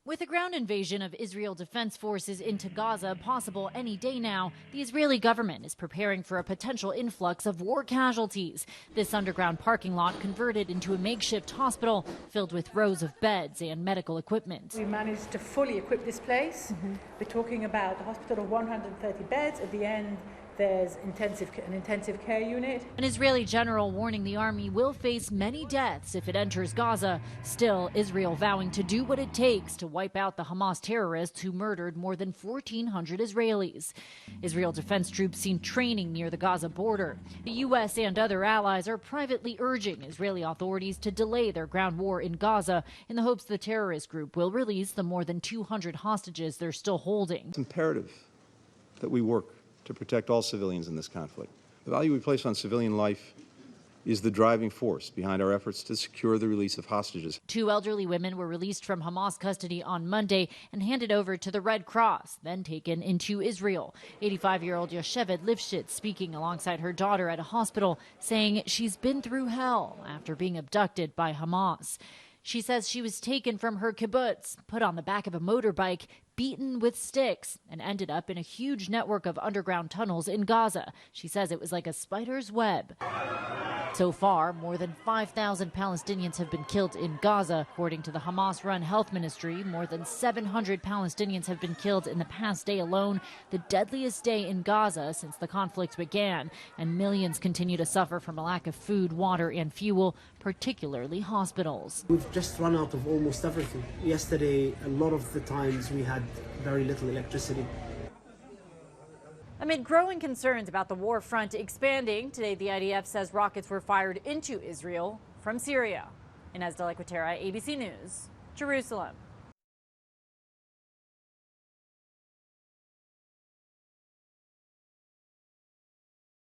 With a ground invasion of Israel Defense Forces into Gaza possible any day now, the Israeli government is preparing for a potential influx of war casualties. This underground parking lot converted into a makeshift hospital filled with rows of beds and medical equipment. We managed to fully equip this place. We're talking about a hospital of 130 beds. At the end, there's an intensive care unit. An Israeli general warning the army will face many deaths if it enters Gaza. Still, Israel vowing to do what it takes to wipe out the Hamas terrorists who murdered more than 1,400 Israelis. Israel defense troops seen training near the Gaza border. The U.S. and other allies are privately urging Israeli authorities to delay their ground war in Gaza in the hopes the terrorist group will release the more than 200 hostages they're still holding. It's imperative that we work to protect all civilians in this conflict. The value we place on civilian life is the driving force behind our efforts to secure the release of hostages. 2 elderly women were released from Hamas custody on Monday and handed over to the Red Cross, then taken into Israel. 85-year-old Yoshevet Lifshitz speaking alongside her daughter at a hospital, saying she's been through hell after being abducted by Hamas. She says she was taken from her kibbutz, put on the back of a motorbike, beaten with sticks, and ended up in a huge network of underground tunnels in Gaza. She says it was like a spider's web. So far, more than 5,000 Palestinians have been killed in Gaza. According to the Hamas-run health ministry, more than 700 Palestinians have been killed in the past day alone, the deadliest day in Gaza since the conflict began. And millions continue to suffer from a lack of food, water, and fuel, particularly hospitals. We've just run out of almost everything. Yesterday, a lot of the times we had very little electricity. Amid growing concerns about the war front expanding, today the IDF says rockets were fired into Israel from Syria. Inez de la Cuetara, ABC News, Jerusalem.